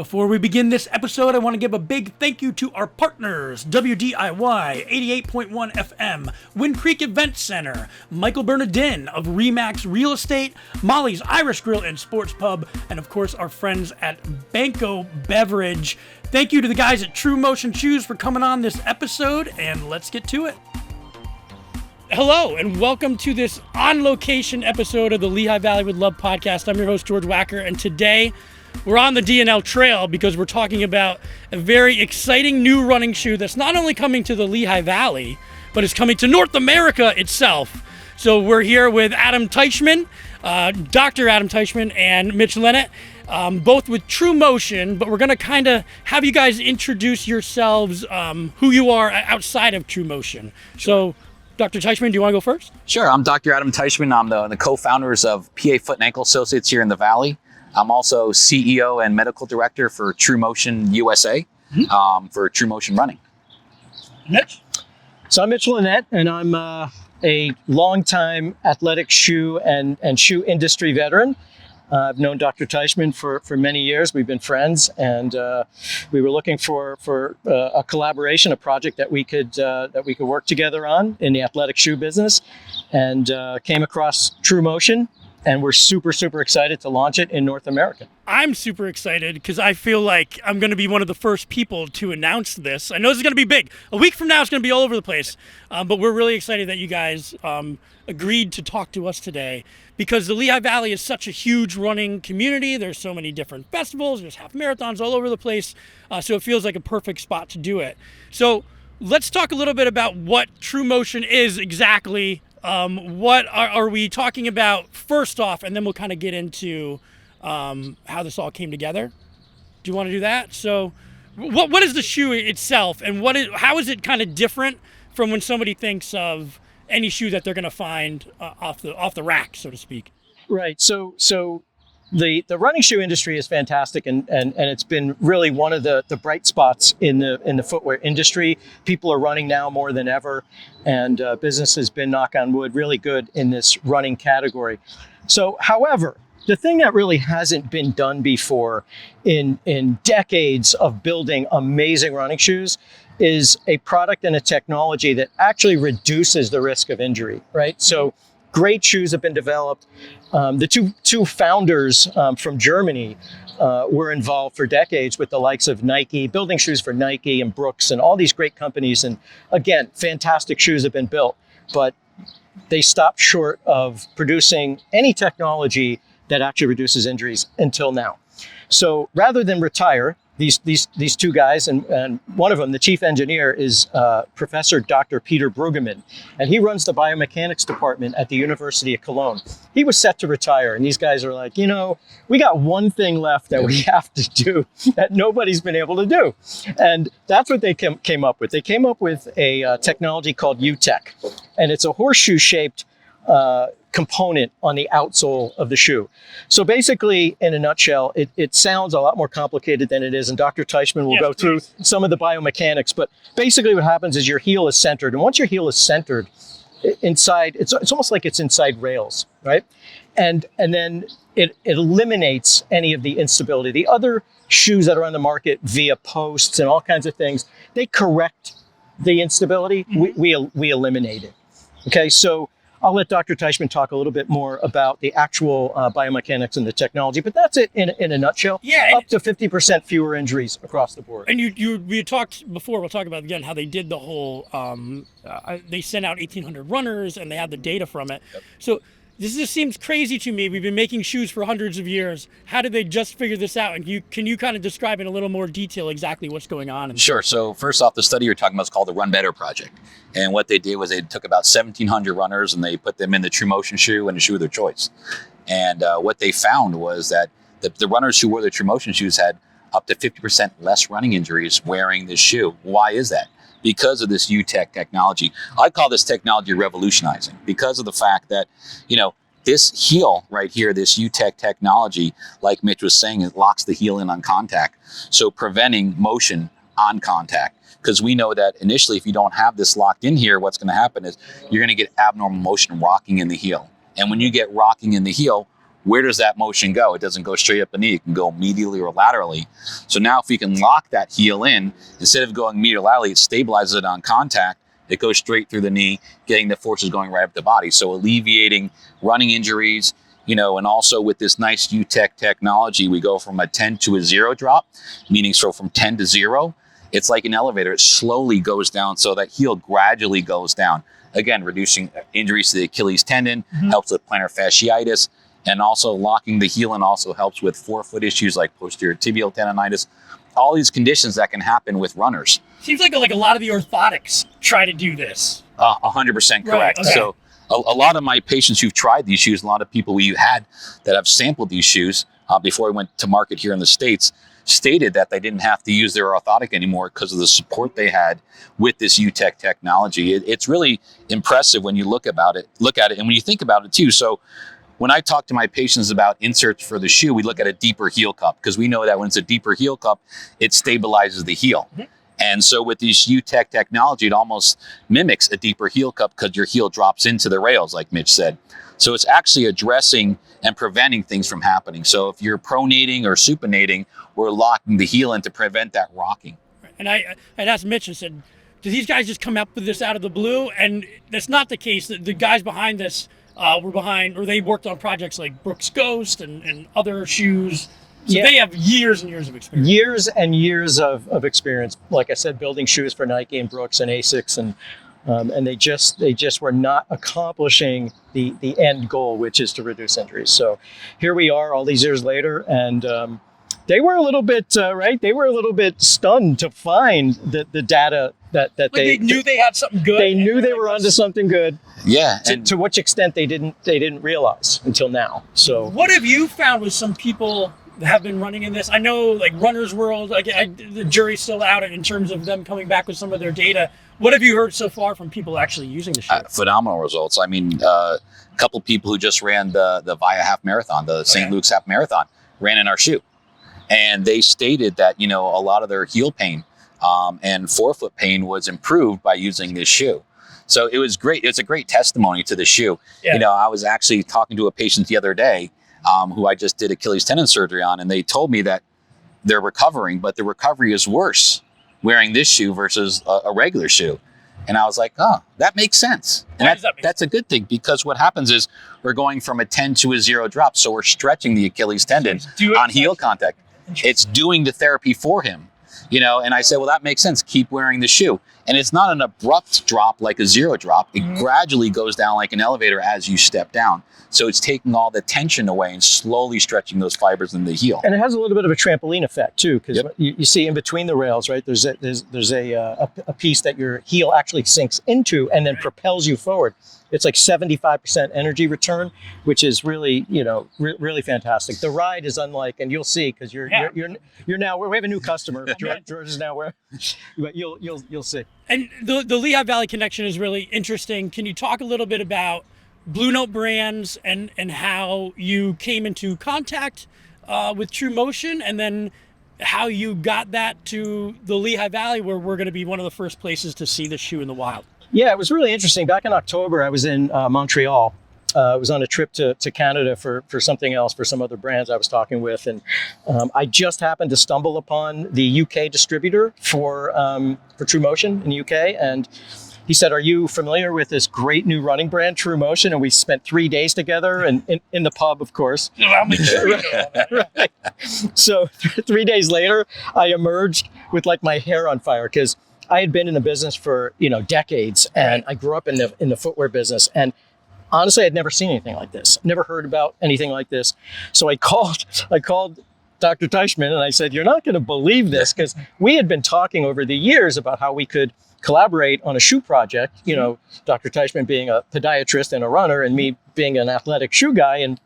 Before we begin this episode, I want to give a big thank you to our partners, WDIY 88.1 FM, Wind Creek Event Center, Michael Bernardin of Remax Real Estate, Molly's Irish Grill and Sports Pub, and of course our friends at Banco Beverage. Thank you to the guys at True Motion Shoes for coming on this episode, and let's get to it. Hello, and welcome to this on-location episode of the Lehigh Valley with Love podcast. I'm your host, George Wacker, and today we're on the D&L Trail because we're talking about a very exciting new running shoe that's not only coming to the Lehigh Valley, but is coming to North America itself. So we're here with Adam Teichman, Dr. Adam Teichman and Mitch Lenett, both with True Motion, but we're going to kind of have you guys introduce yourselves, who you are outside of True Motion. So, Dr. Teichman, do you want to go first? Sure. I'm Dr. Adam Teichman. I'm the co-founders of PA Foot and Ankle Associates here in the Valley. I'm also CEO and medical director for True Motion USA, for True Motion Running. Mitch? So I'm Mitch Lenett, and I'm a longtime athletic shoe and shoe industry veteran. I've known Dr. Teichman for many years. We've been friends, and we were looking for a collaboration, a project that we could work together on in the athletic shoe business, and came across True Motion. And we're super, super excited to launch it in North America. I'm super excited because I feel like I'm going to be one of the first people to announce this. I know this is going to be big. A week from now, it's going to be all over the place. But we're really excited that you guys agreed to talk to us today because the Lehigh Valley is such a huge running community. There's so many different festivals. There's half marathons all over the place. So it feels like a perfect spot to do it. So let's talk a little bit about what True Motion is exactly. What are we talking about first off, and then we'll kind of get into how this all came together. Do you want to do that? So what is the shoe itself, and how is it kind of different from when somebody thinks of any shoe that they're going to find off the rack, so to speak? Right. So the running shoe industry is fantastic, and it's been really one of the bright spots in the footwear industry. People are running now more than ever, and business has been, knock on wood, really good in this running category. So, however, the thing that really hasn't been done before in decades of building amazing running shoes is a product and a technology that actually reduces the risk of injury, right? So great shoes have been developed. The two founders from Germany were involved for decades with the likes of Nike, building shoes for Nike and Brooks and all these great companies. And again, fantastic shoes have been built, but they stopped short of producing any technology that actually reduces injuries until now. So rather than retire, these two guys, and one of them, the chief engineer, is Professor Dr. Peter Brueggemann, and he runs the biomechanics department at the University of Cologne. He was set to retire, and these guys are like, we got one thing left that we have to do that nobody's been able to do. And that's what they came up with. They came up with a technology called U-Tech, and it's a horseshoe-shaped component on the outsole of the shoe. So basically, in a nutshell, it sounds a lot more complicated than it is, and Dr. Teichman will go through some of the biomechanics, but basically what happens is your heel is centered, and once your heel is centered inside, it's almost like it's inside rails, right? And then it eliminates any of the instability. The other shoes that are on the market via posts and all kinds of things, they correct the instability. We eliminate it. Okay, so I'll let Dr. Teichman talk a little bit more about the actual biomechanics and the technology, but that's it in a nutshell. Yeah, up to 50% fewer injuries across the board. And we talked before. We'll talk about again how they did the whole. They sent out 1,800 runners, and they had the data from it. Yep. So this just seems crazy to me. We've been making shoes for hundreds of years. How did they just figure this out? And can you kind of describe in a little more detail exactly what's going on? Sure. So first off, the study you're talking about is called the Run Better Project. And what they did was they took about 1,700 runners and they put them in the True Motion shoe and a shoe of their choice. And what they found was that the runners who wore the True Motion shoes had up to 50% less running injuries wearing this shoe. Why is that? Because of this U-Tech technology. I call this technology revolutionizing because of the fact that, this heel right here, this U-Tech technology, like Mitch was saying, it locks the heel in on contact. So preventing motion on contact. Because we know that initially, if you don't have this locked in here, what's going to happen is you're going to get abnormal motion rocking in the heel. And when you get rocking in the heel, where does that motion go? It doesn't go straight up the knee. It can go medially or laterally. So now if we can lock that heel in, instead of going medially or laterally, it stabilizes it on contact. It goes straight through the knee, getting the forces going right up the body. So alleviating running injuries, and also with this nice UTech technology, we go from a 10 to a 0 drop, meaning so from 10 to 0, it's like an elevator. It slowly goes down, so that heel gradually goes down. Again, reducing injuries to the Achilles tendon, helps with plantar fasciitis, and also locking the heel in also helps with forefoot issues like posterior tibial tendonitis. All these conditions that can happen with runners. Seems like a lot of the orthotics try to do this. 100% correct. Right, okay. So a lot of my patients who've tried these shoes, a lot of people we had that have sampled these shoes before we went to market here in the States, stated that they didn't have to use their orthotic anymore because of the support they had with this UTech technology. It's really impressive when you look at it, and when you think about it too. So when I talk to my patients about inserts for the shoe, we look at a deeper heel cup, because we know that when it's a deeper heel cup, it stabilizes the heel. And so with this UTech technology, it almost mimics a deeper heel cup because your heel drops into the rails, like Mitch said. So it's actually addressing and preventing things from happening. So if you're pronating or supinating, we're locking the heel in to prevent that rocking. And I'd asked Mitch, I said, do these guys just come up with this out of the blue? And that's not the case. The guys behind this they worked on projects like Brooks Ghost and other shoes. So they have years and years of experience. Years and years of experience. Like I said, building shoes for Nike and Brooks and Asics, and they just were not accomplishing the end goal, which is to reduce injuries. So here we are all these years later, and they were a little bit They were a little bit stunned to find the data that they knew they had something good. They knew they were onto something good. Yeah. To which extent they didn't realize until now. So what have you found with some people that have been running in this? I know, like Runner's World, the jury's still out in terms of them coming back with some of their data. What have you heard so far from people actually using the shoe? Phenomenal results. I mean, a couple people who just ran the VIA half marathon, the St. Luke's half marathon, ran in our shoe. And they stated that, a lot of their heel pain and forefoot pain was improved by using this shoe. So it was great. It's a great testimony to the shoe. Yeah. I was actually talking to a patient the other day who I just did Achilles tendon surgery on, and they told me that they're recovering, but the recovery is worse wearing this shoe versus a regular shoe. And I was like, oh, that makes sense. And that's a good thing, because what happens is we're going from a 10 to a 0 drop. So we're stretching the Achilles tendon on heel contact. It's doing the therapy for him, and I said, well, that makes sense. Keep wearing the shoe. And it's not an abrupt drop like a 0 drop. It gradually goes down like an elevator as you step down. So it's taking all the tension away and slowly stretching those fibers in the heel. And it has a little bit of a trampoline effect too, because you see in between the rails, right? There's a piece that your heel actually sinks into and then propels you forward. It's like 75% energy return, which is really, really fantastic. The ride is unlike, and you'll see, because you're now, we have a new customer. George is now where, but you'll see. And the Lehigh Valley connection is really interesting. Can you talk a little bit about Blue Note Brands and how you came into contact with True Motion, and then how you got that to the Lehigh Valley, where we're going to be one of the first places to see the shoe in the wild? Yeah, it was really interesting. Back in October, I was in Montreal. I was on a trip to Canada for something else, for some other brands I was talking with. And I just happened to stumble upon the UK distributor for True Motion in the UK. And he said, are you familiar with this great new running brand, True Motion? And we spent 3 days together, and in the pub, of course. Right. So 3 days later, I emerged with like my hair on fire, because I had been in the business for decades, and I grew up in the footwear business. And honestly, I'd never seen anything like this. Never heard about anything like this. So I called Dr. Teichman, and I said, you're not going to believe this, because we had been talking over the years about how we could collaborate on a shoe project. Dr. Teichman being a podiatrist and a runner, and me being an athletic shoe guy. And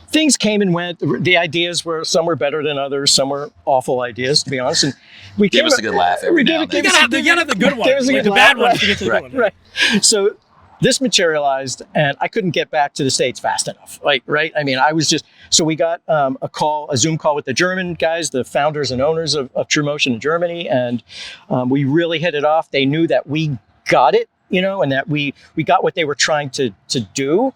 things came and went. The ideas some were better than others. Some were awful ideas, to be honest. And we give us a good laugh every now and then. You gotta have the good ones. The bad ones to get to the good ones. Right. So this materialized, and I couldn't get back to the States fast enough. Right? I mean, I was just, so we got a Zoom call with the German guys, the founders and owners of True Motion in Germany. And we really hit it off. They knew that we got it, and that we got what they were trying to do.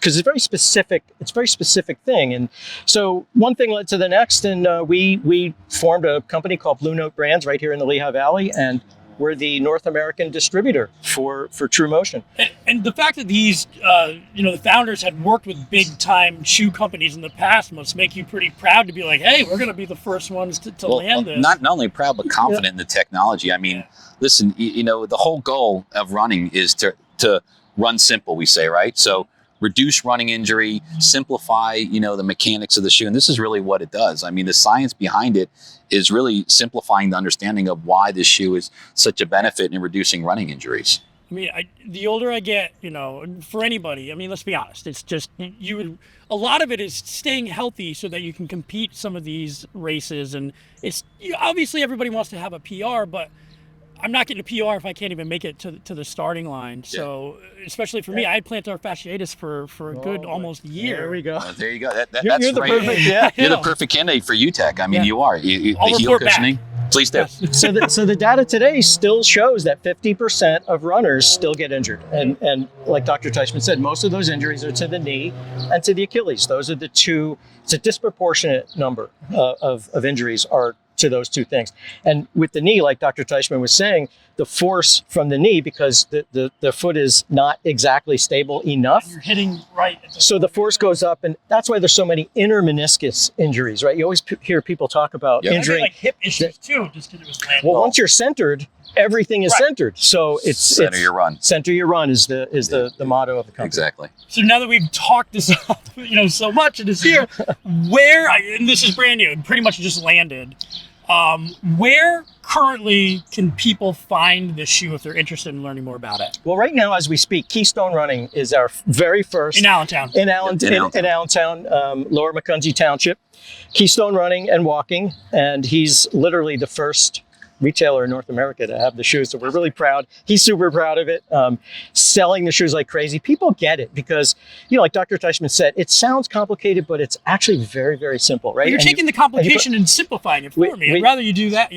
because it's very specific. It's a very specific thing. And so one thing led to the next, and we formed a company called Blue Note Brands right here in the Lehigh Valley, and we're the North American distributor for True Motion. And the fact that these, the founders had worked with big time shoe companies in the past must make you pretty proud to be like, hey, we're going to be the first ones to land this. Not only proud, but confident in the technology. I mean, listen, the whole goal of running is to run simple, we say, right? So reduce running injury, simplify, the mechanics of the shoe. And this is really what it does. I mean, the science behind it is really simplifying the understanding of why this shoe is such a benefit in reducing running injuries. I mean, the older I get, for anybody, I mean, let's be honest, it's just, a lot of it is staying healthy so that you can compete some of these races. And it's, obviously everybody wants to have a PR, but I'm not getting a PR if I can't even make it to the starting line. So, especially for me, I had plantar fasciitis for a good almost year. There we go. There you go. That's you're the right. perfect, You're the perfect candidate for UTEC. I mean, you are. The heel cushioning. Please do. Yes. So the data today still shows that 50% of runners still get injured. And like Dr. Teichman said, most of those injuries are to the knee and to the Achilles. Those are the two. It's a disproportionate number of injuries are to those two things. And with the knee, like Dr. Teichman was saying, the force from the knee, because the foot is not exactly stable enough. You're hitting right. So the force goes up, and that's why there's so many intermeniscus injuries, right? You always hear people talk about injuring. Like hip issues too, just because it was landing. Well, once you're centered, everything is centered. So it's center your run. Center your run is the motto of the company. Exactly. So now that we've talked this up, so much and it's here, and this is brand new, pretty much just landed. Where currently can people find this shoe if they're interested in learning more about it? Well, right now, as we speak, Keystone Running is our very first in Allentown. In Allentown, Lower Macungie Township. Keystone Running and Walking, and he's literally the first retailer in North America to have the shoes. So we're really proud. He's super proud of it. Selling the shoes like crazy. People get it because, like Dr. Teichman said, it sounds complicated, but it's actually very, very simple, right? Well, you're taking the complication and simplifying it for me. I'd rather you do that,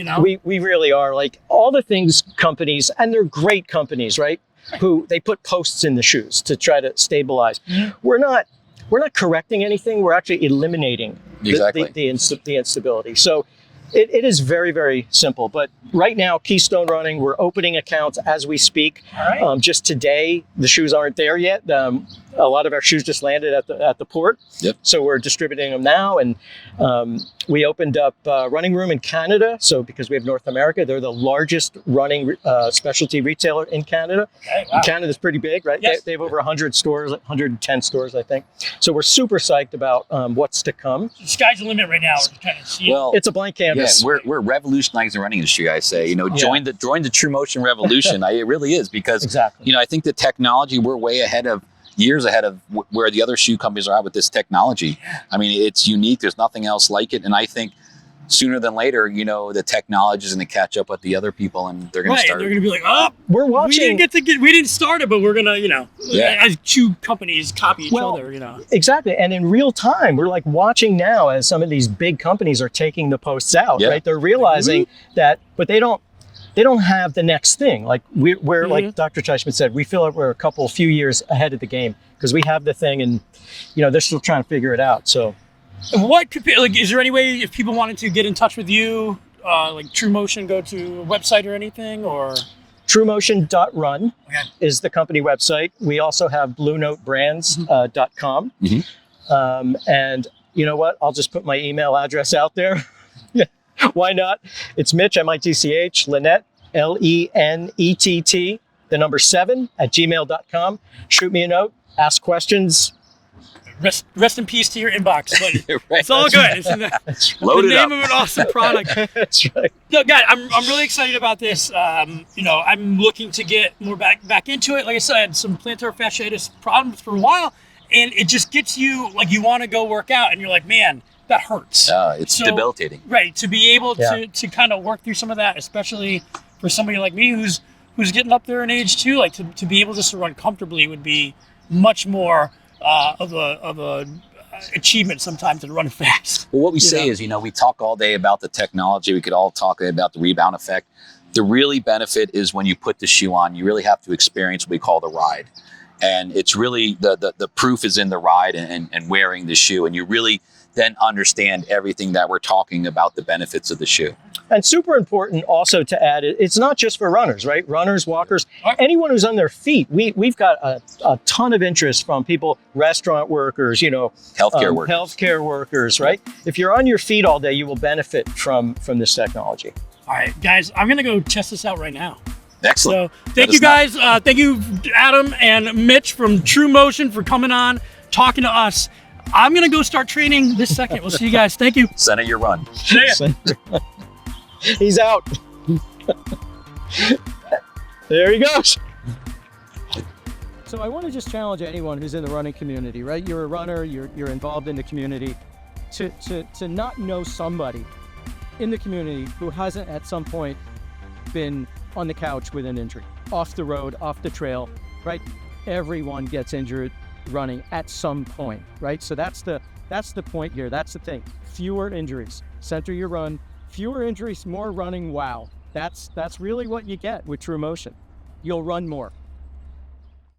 We really are. Like all the things companies, and they're great companies, right? Who they put posts in the shoes to try to stabilize. Mm-hmm. We're not correcting anything. We're actually eliminating the instability. So it is very, very simple. But right now, Keystone Running, we're opening accounts as we speak. All right. Just today, the shoes aren't there yet. A lot of our shoes just landed at the port. Yep. So we're distributing them now. And we opened up a running room in Canada. So because we have North America, they're the largest running specialty retailer in Canada. Okay, wow. Canada's pretty big, right? Yes. They have over 100 stores, 110 stores, I think. So we're super psyched about what's to come. The sky's the limit right now. We're kind of seeing. Well, it's a blank canvas. Yeah, we're revolutionizing the running industry, I say. Join the True Motion revolution. It really is because, exactly. I think the technology, we're way years ahead of where the other shoe companies are at with this technology. I mean, it's unique. There's nothing else like it. And I think sooner than later, the technology is going to catch up with the other people, and they're going to start. They're going to be like, oh, we're watching. We didn't start it, but we're going to, as shoe companies copy each other, Exactly. And in real time, we're like watching now as some of these big companies are taking the posts out, right? They're realizing that, but they don't have the next thing. Like we're like Dr. Teichman said, we feel like we're a few years ahead of the game because we have the thing, and they're still trying to figure it out. So, what could be is there any way if people wanted to get in touch with you, like True Motion, go to a website or anything, or? TrueMotion.run is the company website. We also have BlueNoteBrands.com. And you know what? I'll just put my email address out there. Why not? It's Mitch, M-I-T-C-H, Lenett, L-E-N-E-T-T, the number 7 @gmail.com. Shoot me a note, ask questions. Rest in peace to your inbox, buddy. Right. It's all good. It's the name of an awesome product. That's right. No, guys, I'm really excited about this. I'm looking to get more back into it. Like I said, I had some plantar fasciitis problems for a while, and it just gets you like you want to go work out, and you're like, man, that hurts. It's debilitating. Right. To be able to kind of work through some of that, especially for somebody like me who's getting up there in age too, like to be able just to run comfortably would be much more of a achievement sometimes than running fast. Well, what we say is, we talk all day about the technology. We could all talk about the rebound effect. The really benefit is when you put the shoe on, you really have to experience what we call the ride. And it's really the proof is in the ride and wearing the shoe. And you really then understand everything that we're talking about, the benefits of the shoe. And super important also to add, it's not just for runners, right? Runners, walkers, anyone who's on their feet. We've got a ton of interest from people, restaurant workers, healthcare workers, right? If you're on your feet all day, you will benefit from this technology. All right, guys, I'm going to go test this out right now. Excellent. So thank you guys. Thank you, Adam and Mitch from True Motion, for coming on, talking to us. I'm going to go start training this second. We'll see you guys. Thank you. Send it your run. See ya. He's out. There he goes. So I want to just challenge anyone who's in the running community, right? You're a runner, you're involved in the community, to not know somebody in the community who hasn't at some point been on the couch with an injury, off the road, off the trail, right? Everyone gets injured running at some point, right? So that's the point here. That's the thing. Fewer injuries. Center your run. Fewer injuries, more running. Wow. That's really what you get with True Motion. You'll run more.